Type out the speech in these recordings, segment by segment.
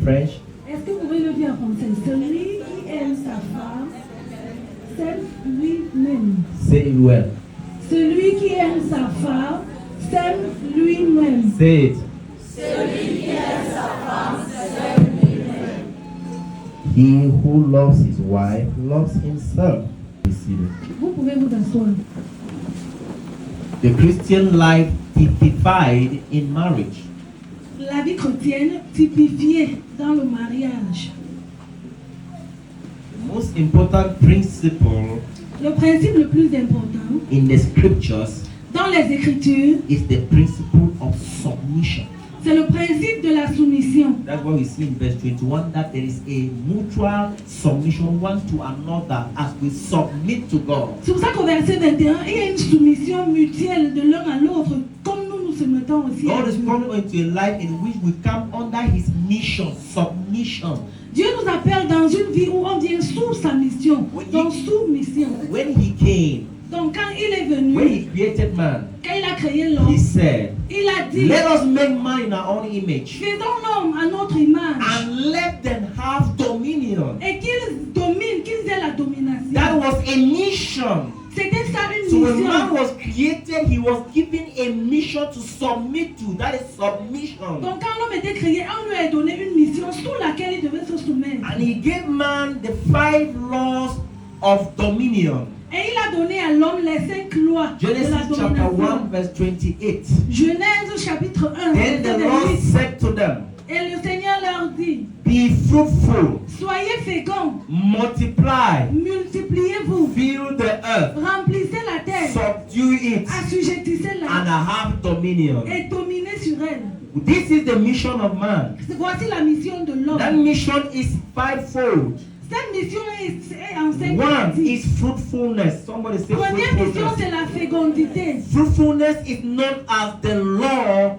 French? Est-ce que vous pouvez le dire en français? Celui qui aime sa femme s'aime lui-même. Say it well. Celui qui aime sa femme s'aime lui-même. Say it. Celui qui aime sa femme s'aime lui-même. He who loves his wife loves himself. Vous pouvez vous asseoir. The Christian life typified in marriage. La vie chrétienne typifiée dans le mariage. The most important principle Le principe le plus important in the scriptures dans les Écritures, is the principle of submission. c'est le principe de la soumission. That's why we see in verse 21 that there is a mutual submission one to another as we submit to God. C'est pour ça qu'au verset 21, il y a une soumission mutuelle de l'un à l'autre, comme nous soumettons aussi à God is Dieu. calling into a life in which we come under His mission, submission. Dieu nous appelle dans une vie où on vient sous sa mission, donc soumission. When He came, Donc quand il est venu, when He created man, quand il a créé l'homme, He said, il a dit, let us make man in our own image faisons l'homme à notre image and let them have dominion. et qu'ils dominent, qu'ils aient la domination. That was a mission. C'était ça une So when man mission. was created, he was given a mission to submit to. That is submission. Donc quand l'homme était créé, on lui a donné une mission sous laquelle il devait se soumettre. And he gave man the 5 laws of dominion. Et il a donné à l'homme les 5 lois de Genesis la chapter domination. 1 verse 28. Genèse chapitre 1. Then the verset Lord 28. said to them, Et le Seigneur leur dit, be fruitful, soyez féconds, multiply, multipliez-vous, fill the earth, remplissez la terre, subdue it, assujettissez-la and have dominion. et dominez sur elle. This is the mission of man. Voici la mission de That l'homme. mission is 5-fold. Cette mission est en 5 One parties. is fruitfulness. Somebody say Première mission, fruitfulness. c'est la fécondité. Fruitfulness is known as the law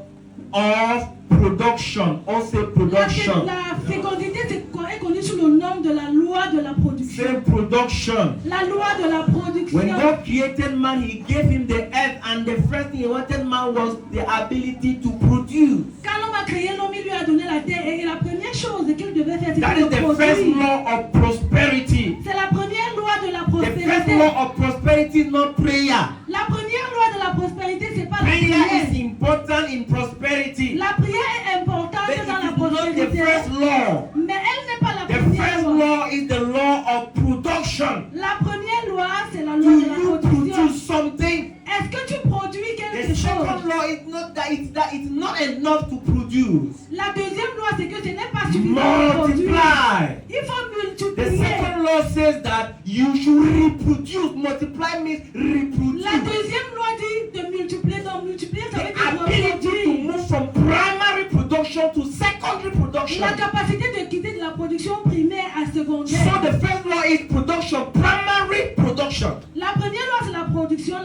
of production. Also production. La fécondité est connue sous le nom de la loi de la production. Say production. La loi de la production. When God created man, He gave him the earth, and the first thing He wanted man was the ability to produce. Quand l'homme a créé l'homme, il lui a donné la terre et la première chose qu'il devait faire, That c'était is de the first produire. law of prosperity. C'est la première loi de la The first prospérité. law of prosperity is not prayer. La première loi de la prospérité, c'est pas la Prayer prière. is important in prosperity. La prière est importante But it dans la is not the prospérité, first law. mais elle n'est pas la The première first loi. law is the law of production. La première loi, c'est la Do loi de la you production. produce something? Est-ce que tu produis The quelque second chose? law is not that it's not enough to produce. La deuxième loi, c'est que ce n'est pas suffisant de produire. Multiply. Il faut The multiplier. second law says that you should reproduce. Multiply means reproduce. La deuxième loi dit de multiplier. Donc multiplier, ça veut The dire ability to reproduire. move from primary production to secondary production. La capacité de quitter de la production primaire à So secondaire. the first law is production, primary production. La première loi, c'est la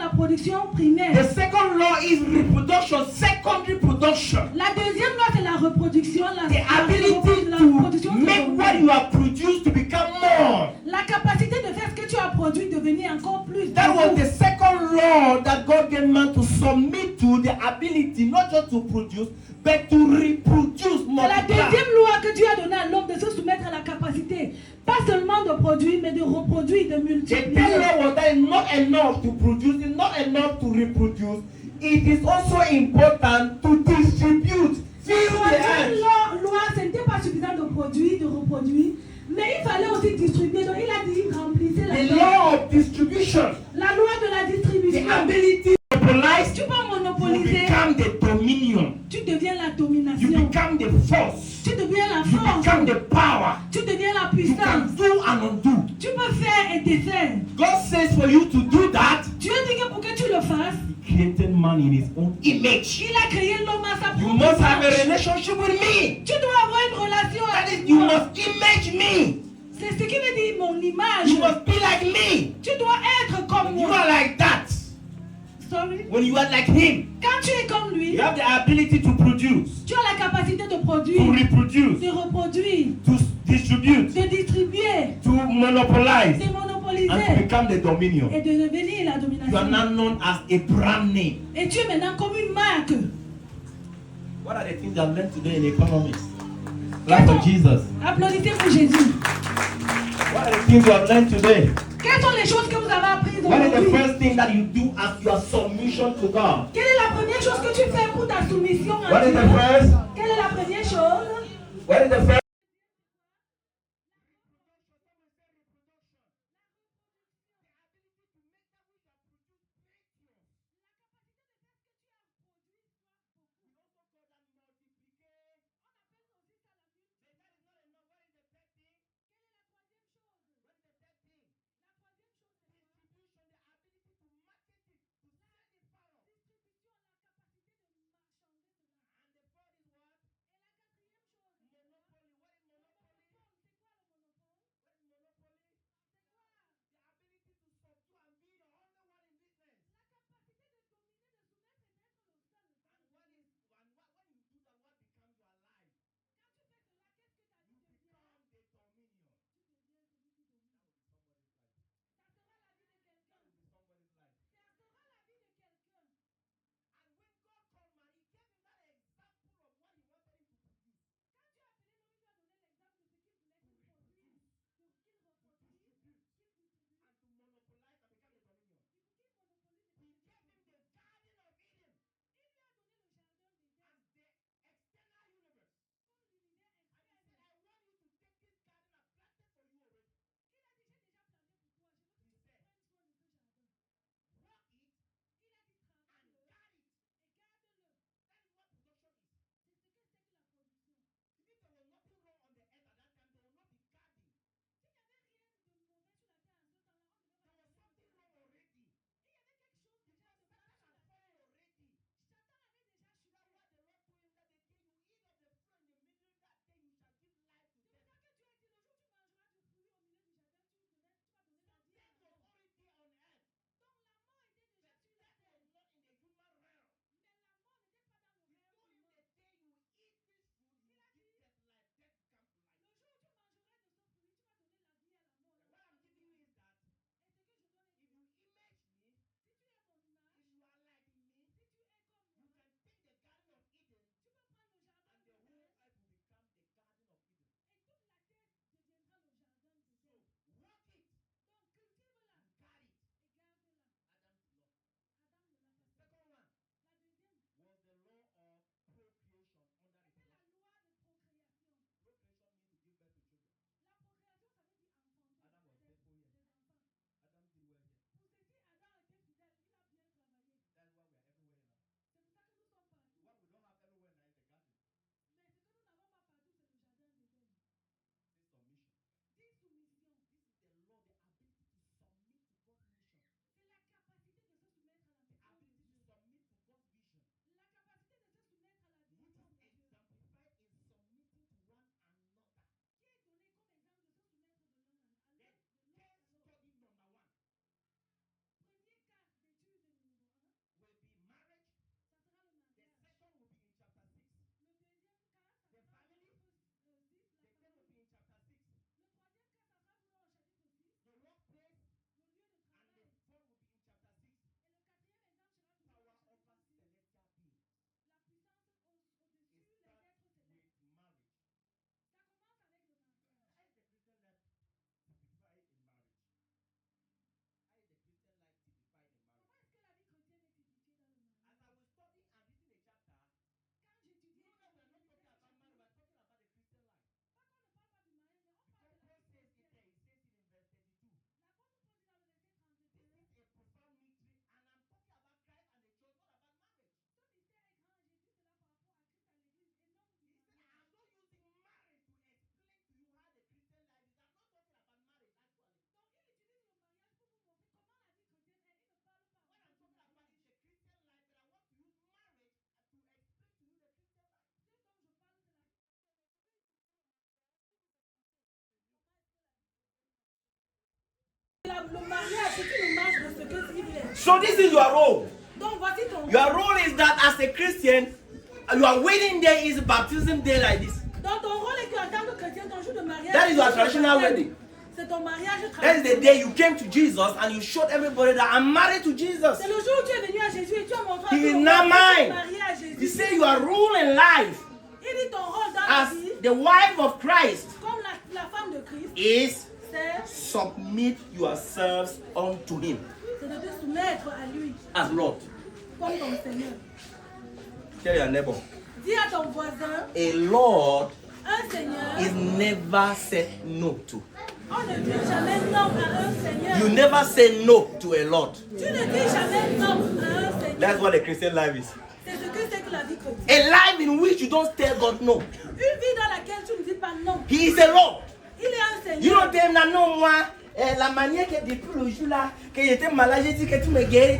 production The primaire. second law is reproduction, secondary production. La deuxième loi, c'est la reproduction, The ability la to production make what secondaire. you have produced to become more. La capacité de faire ce que tu as produit devenir encore plus. That was the second law that God gave man to submit to, the ability not just to produce, but to reproduce, C'est la multiply. deuxième loi que Dieu a donnée à l'homme de se soumettre à la capacité, pas seulement de produire, mais de reproduire, de The multiplier. third law was that it's not enough to produce, it's not enough to reproduce. It is also important to distribute. La Fill the troisième earth. loi, ce n'était pas suffisant de produire, de reproduire, mais il fallait aussi distribuer. Donc il a dit remplissez la The terre. law of distribution. La loi de la The distribution. ability to monopolize. Tu peux You monopoliser, become the dominion. tu deviens la You domination. become the force. Tu deviens la You force. become the power. Tu deviens la You can puissance. do and undo. Tu peux faire et défaire. God says for you to do that, Dieu dit que pour que tu le fasses, He created man in His own image. il a créé l'homme à sa You propre must have a image. relationship with me. Tu dois avoir une relation That is, avec you moi. must image me. C'est ce qui veut dire mon image. You must be like me. Tu dois être comme You moi. are like that. Sorry. When you are like Him, Quand tu es comme lui, you have the ability to produce, tu as la capacité de to produire, reproduce, de reproduire, to distribute, de distribuer, to monopolize, de and to monopoliser become the dominion. et de devenir la You are domination. now known as a brand name. Et tu es maintenant comme une marque. What are the things I've learned today in economics? Clap for Jesus. Applaudissez pour Jésus. What are the things you have learned today? Quelles sont les choses que vous avez apprises What is the aujourd'hui? first thing that you do as your submission to God? Quelle est la première chose que tu fais pour ta soumission à What is Dieu? the first? Quelle est la première chose? What is the first? Le mariage, c'est une image de ce que Dieu est. So this is your role. Donc voici ton Your role is that as a Christian, your wedding day is baptism day like this. Donc ton rôle est qu'en tant que chrétien, ton jour de mariage. That is your traditional wedding. C'est ton mariage That is traditionnel. the day you came to Jesus and you showed everybody that I'm married to Jesus. C'est le jour où tu es venu à Jésus et tu as montré He à is tout le not monde que tu es mine. marié à Jésus. You say your rule in life Il dit ton rôle dans la as vie. The wife of Christ comme la femme de Christ, is c'est submit yourselves unto him de te soumettre à lui, as Lord. comme ton Seigneur. Tell your neighbor, Dis à ton voisin, a Lord un Seigneur, is never said no to. on ne dit jamais non à un Seigneur. You never say no to a Lord. Tu ne dis jamais non à un Seigneur. That's what a Christian life is. C'est ce que c'est que la vie chrétienne. A life in which you don't tell God no. Une vie dans laquelle tu ne dis pas non. He is a Lord. Il est un You Seigneur. don't tell him non, moi, la manière que depuis le jour là, que j'étais malade, j'ai dit que tu me guéris,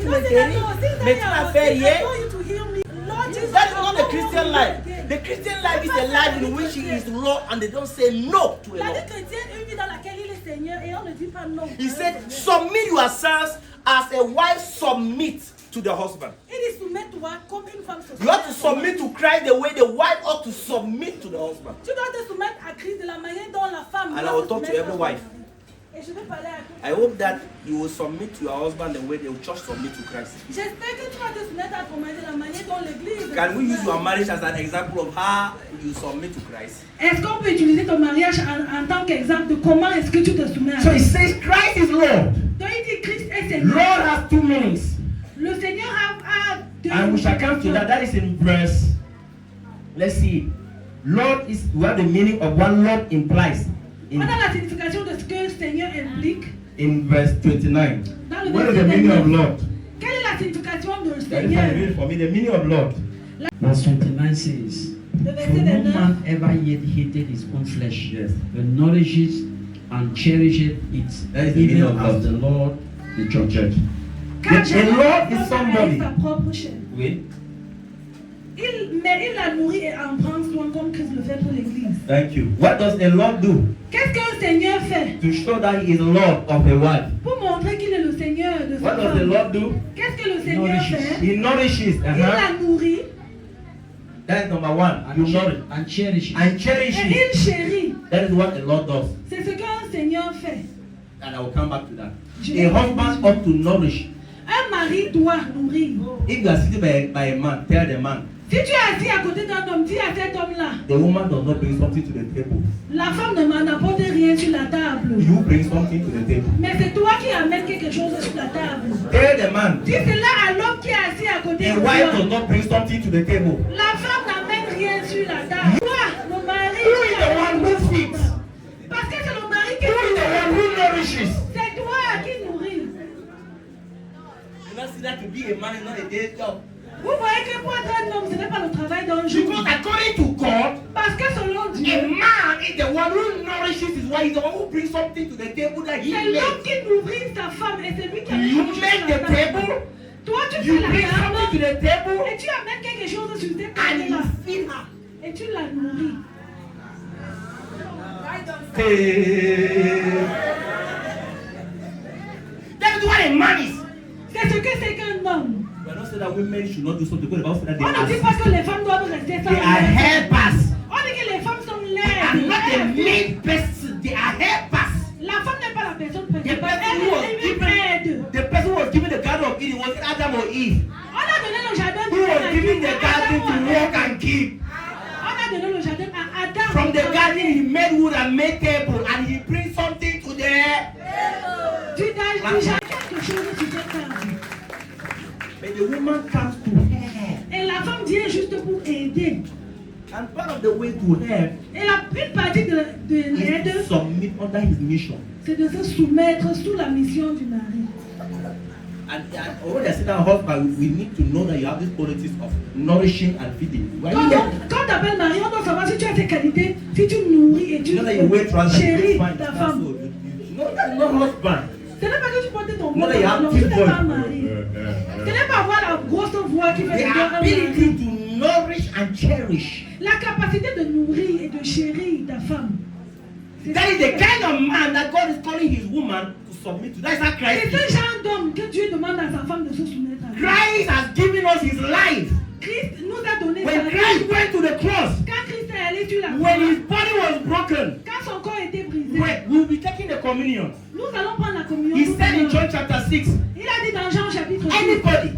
mais tu m'as fait rien. That is not the Christian life. The Christian life is a life in which he is Lord and they don't say no to a La vie Lord. chrétienne est une vie dans laquelle il est Seigneur et on ne dit pas non. He said, submit yourselves as a wife submits to the husband. Il dit soumets-toi comme une femme se You have to soumet. submit to Christ the way the wife ought to submit to the husband. Tu dois te soumettre à Christ de la manière dont la femme And I doit will se talk to soumettre every à son wife. mari. Et je vais parler à tout. I hope that you will submit to your husband the way the church submit to Christ. J'espère que tu vas te soumettre à ton mari de la manière dont l'église. Can we use your marriage as an example of how you submit to Christ? Est-ce qu'on peut utiliser ton mariage en tant qu'exemple de comment est-ce que tu te soumets à So Dieu? it says Christ is Lord. Donc il dit Christ est Lord Seigneur. has two meanings. Le Seigneur a deux. And we shall come to that. That is in verse. Let's see. Lord is what the meaning of what Lord implies. On a la signification de ce que Seigneur implique. In verse 29. Dans le What is verset the meaning of 29. Lord? Quelle est la signification de That is Seigneur? for me. The meaning of Lord. Verse 29 says, Le For verset no 29. man ever yet hated his own flesh, Yes. but nourishes and cherishes it, That is the meaning even of as love. the Lord, the church. Car The Jésus Lord is a somebody. sa propre chair. Wait. Mais il la nourrit et en prend soin comme Christ le fait pour l'église. Thank you. What does a Lord do? Qu'est-ce qu'un Seigneur fait? To show that he is Lord of a wife. Pour montrer qu'il est le Seigneur de What sa does the femme. Lord do? Qu'est-ce que le Seigneur Nourishes. fait? He nourishes. Il la nourrit That is number one. You nourish. And cherishes. And et cherishes. il chérit. That is what a Lord does. C'est ce qu'un Seigneur fait. And I will come back to that. Je A vais- husband ought to nourish. Un mari doit nourrir. If you are sitting by a man, tell the man, Si tu es assis à côté d'un homme, dis à cet homme-là, the woman does not bring something to the table. la femme ne m'en apporte rien sur la table. You bring something to the table. Mais c'est toi qui amènes quelque chose sur la table. Tell the man, Dis cela à l'homme qui est assis à côté a de wife does toi. not bring something to the table. La femme n'amène rien sur la table. Toi, le mari, Who is the one who feeds? parce que c'est le mari qui Who is the one who nourishes? c'est toi qui nourris. You not see that to be a man is not a day's job. Vous voyez que pour être un homme, ce n'est pas le travail d'un jour. Because according to God, Parce que selon a Dieu, man is the one who nourishes his wife. He's the one who brings something to the table that he c'est l'homme makes. qui nourrit sa femme et c'est lui qui You amène quelque chose make sur la the table. table, Toi, tu you fais bring la something to table the table, et tu amènes quelque chose sur tes and tables you là feed her. et tu la nourris. That is what a man is. C'est ce que c'est qu'un homme. We are not saying that women should not do something. Because the Bible said that On ne dit pas que les femmes doivent rester sans they are l'aide. helpers. On dit que les femmes sont They are not the laides. main person. They are helpers. La femme n'est pas la personne The principale. person who was Elle given, aide. the person who was given the garden of Eden, was it Adam or Eve? On a donné le jardin Who was à given the Adam garden ou to à walk Ève. and keep? On a donné le jardin à Adam. From the garden, he made wood and made table, and he brings something to the. Tu donnes déjà quelque chose sur cette table. But the woman comes to help. Et la femme vient juste pour aider. And part of the way to help Et une partie de is l'aide, to submit under his mission. c'est de se soumettre sous la mission du mari. And when they say that husband, we need to know that you have these qualities of nourishing and feeding. Why Quand you tu appelles mari, on doit savoir si tu as ces qualités, si tu nourris et tu know that you wear trousers, you chéris fine. ta That's femme. so. You know that's not husband. Ce n'est pas que tu portes ton No, voix, they have non, tu n'es people. pas un mari. Ce n'est pas avoir la grosse voix qui fait The de toi un ability mari. to nourish and cherish. La capacité de nourrir et de chérir ta femme. C'est That is the ça. kind of man that God is calling his woman to submit to. That is how Christ C'est ce is. genre d'homme que Dieu demande à sa femme de se soumettre à lui. Christ has given us his life. Christ nous a donné sa When vie. Christ went to the cross, Quand Christ est allé sur la when his croix, body was broken, quand son corps était brisé, we will be taking the communion. nous allons prendre la communion. He tout said à in l'heure. John chapter 6, Il a dit dans Jean chapitre 6, anybody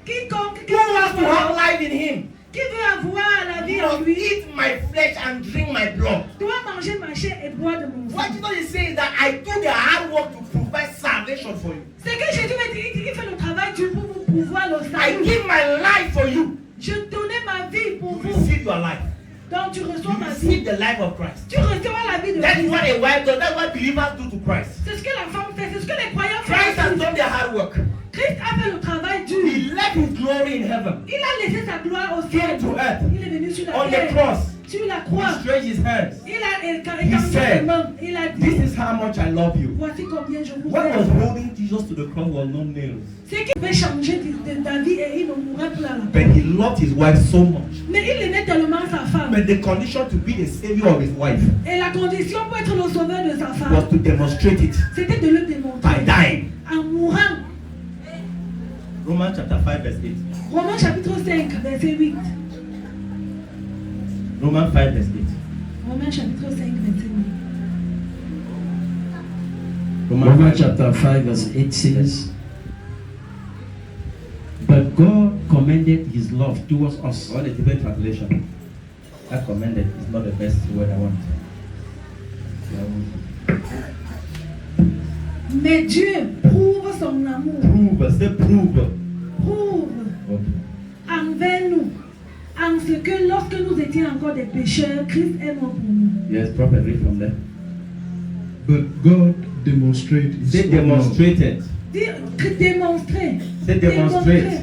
quiconque who wants to have life in him, qui Qui veut avoir la vie en must lui eat my flesh and drink my blood. doit manger ma chair et boire de mon sang. What Jesus is saying is that I do the hard work to provide salvation for you. C'est que Jésus m'a dit qu'il fait le travail dur pour vous pouvoir le I salut. give my life for you. Je donnais ma vie pour You vous. receive your life. Donc tu reçois You ma receive vie. the life of Christ. Tu recevras la vie de That's Christ. what a wife does. That's what believers do to Christ. C'est ce que la femme fait. C'est ce que les croyants Christ has font. done the hard work. Christ a fait le travail dur. He left his glory in heaven. Il a laissé sa gloire au Came ciel. to earth Il est venu sur la on the terre. cross. Sur la He croix. stretched his hands. Il a He étendu said, ses mains. Il a This dit, is how much I love you. voici combien je vous What was aime. holding Jesus to the cross was no nails. C'est qu'il veut changer ta vie et il ne mourrait plus à la But he loved his wife so much. Mais il aimait tellement sa femme. But the condition to be the savior of his wife Et la condition pour être le sauveur de sa was femme, to demonstrate it c'était de le by démontrer. dying. En mourant. Romans chapter 5 verse 8. Romains chapitre 5, verset 8. Romans 5 verse 8. Romains chapitre 5, verset 8. Romans chapter 5 verse 8 says, But God commended his love towards us. I want a different translation. That commended is not the best word I want. Mais Dieu prouve son amour. Prove, say prove. Prouve Okay. envers nous. En ce que lorsque nous étions encore des pécheurs, Christ est mort pour nous. Yes, prophet, read from there. But God demonstrated his Say own love. demonstrated. Dire, démontrer. Say demonstrate.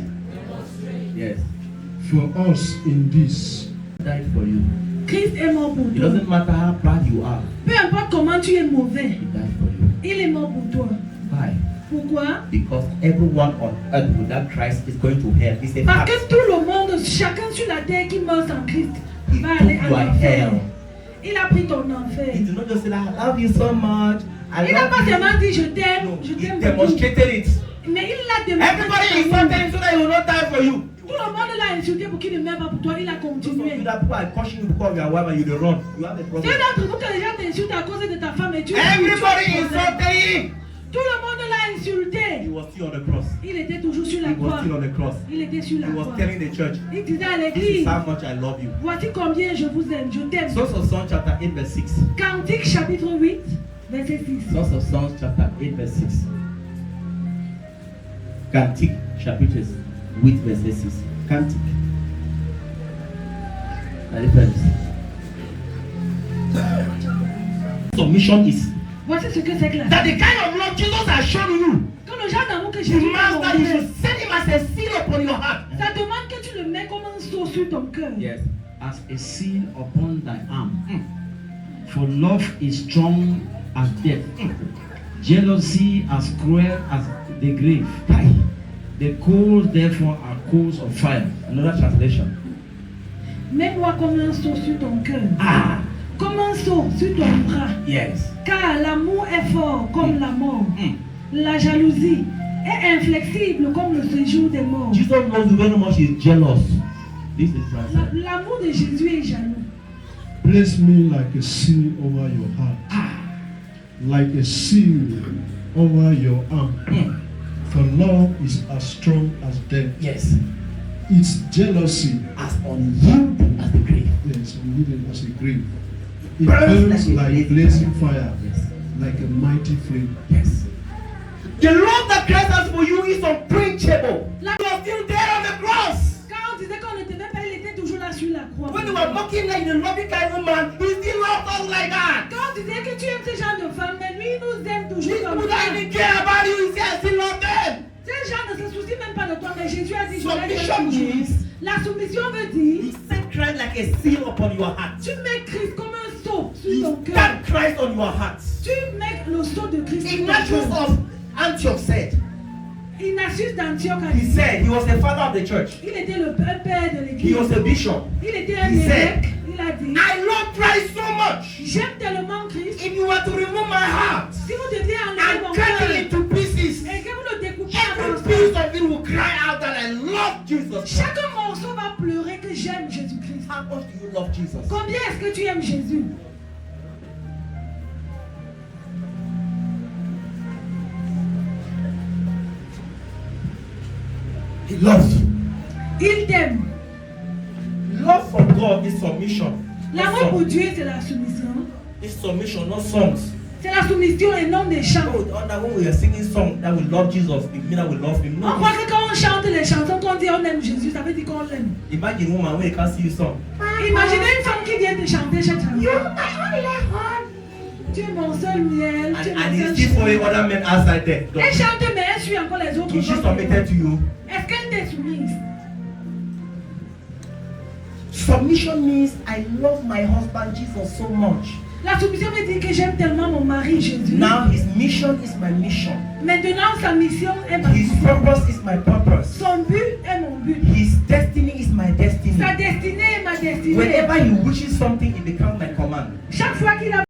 Yes. For us in this, Died for you. Christ est mort pour It toi. doesn't matter how bad you are. Peu importe comment tu es mauvais, He died for you. il est mort pour toi. Why? Pourquoi? Because everyone on earth without Christ is going to hell. It's a Parce fact. que tout le monde, chacun sur la terre qui meurt sans Christ, He va took aller you en at enfer. hell. Il a pris ton enfer. He did not just say that I love you so much. I Il n'a love pas you. seulement dit je t'aime, No, je he t'aime beaucoup. demonstrated it. Mais il l'a démontré. Everybody insulted him so that he will not die for you. Tout le monde l'a insulté pour qu'il ne meure pas pour toi. Il a Those of continué. you that people are caution you because you are wife and you don't run. You have a problem. C'est d'entre vous que les gens t'insultent à cause de ta femme et tu Everybody tu- insulted him. Tout le monde l'a He insulté. was still on the cross. Il était toujours sur la He was croix. still on the cross. Il était sur la He was croix. telling the church, Il disait à this is l'église, how much I love you. voici combien je vous aime, je t'aime. Sons of Songs chapter 8 verse 6. Cantique chapitre 8, verset 6. Sons of Songs chapter 8 verse 6. Cantique chapitre 8 verset 6. Cantique. La référence. Submission is Voici ce que c'est que la that the kind of love Jesus has shown you Quand le genre d'amour que Jésus t'a demands that you montré, should set him as a seal upon your heart. ça demande que tu le mets comme un sceau sur ton cœur. Yes. As a seal upon thy arm. For love is strong as death. Jealousy as cruel as the grave. The coals therefore are coals of fire. Another translation. Mets-moi comme un sceau sur ton cœur. Ah, Comme un sceau sur ton bras. yes. Car l'amour est fort comme la mort. La jalousie est inflexible comme le séjour des morts. Jesus knows very much he's jealous. This is translation. L'amour de Jésus est jaloux. place me like a seal over your heart, like a seal over your arm. For love is as strong as death. Yes. Its jealousy As unyielding as the grave. is hidden as a grave. It Burns burns like a like blazing blazing fire. fire, Yes. like a mighty flame. Yes. The love that Christ has for you is unquenchable. You are still there on the cross. Quand on disait qu'on ne t'aimait pas, il était toujours là sur la croix. When you were mocking like the loving kind of man, he still loved us like that. Quand on disait que tu aimes ce genre de femme, mais lui il nous aime He toujours comme wouldn't ça. even care about you. He said, I still love them. Ces gens ne se soucient même pas de toi, mais Jésus a dit je Submission l'aime toujours. means La soumission veut you dire set Christ like a seal upon your heart. tu mets Christ comme un sceau sur ton You cœur. stand Christ on your heart. Tu mets le sceau de Christ sur ton Ignatius cœur. of Antioch said, Ignatius d'Antioche a he dit, said he was the father of the church. il était le père de He l'église. was a bishop. Il était un He said, évêque. Il a dit, I love Christ so much. j'aime tellement Christ. If you were to remove my heart Si vous deviez enlever mon and cut cœur it into pieces, et que vous le découpez en every morceaux, piece of it will cry out that I love Jesus. chaque morceau va pleurer que j'aime Jésus-Christ. How much do you love Jesus? Combien est-ce que tu aimes Jésus? He loves you. Il t'aime. love is submission. L'amour pour Dieu, c'est la soumission. It's submission, not songs. C'est la soumission et non des chants. Oh, that when we are singing songs that we love Jesus, it means that we love him. On No. croit que quand on chante les chansons, qu'on dit on aime Jésus, ça veut dire qu'on l'aime. Imagine a woman when you can't see you song. Imaginez une femme qui vient de chanter cette chanson. Tu es mon seul miel. Tu es And mon he's seul still following chéri. other men outside there. Elle chante, mais elle suit encore les autres. Is she submitted to you? Est-ce qu'elle t'est soumise? Submission means I love my husband Jesus so much. La soumission veut dire que j'aime tellement mon mari Jésus. Now his mission is my mission. Maintenant, sa mission est ma His mission. purpose is my purpose. Son but est mon but. His destiny is my destiny. Sa destinée est ma destinée. Whenever he wishes something, it becomes my command. Chaque fois qu'il a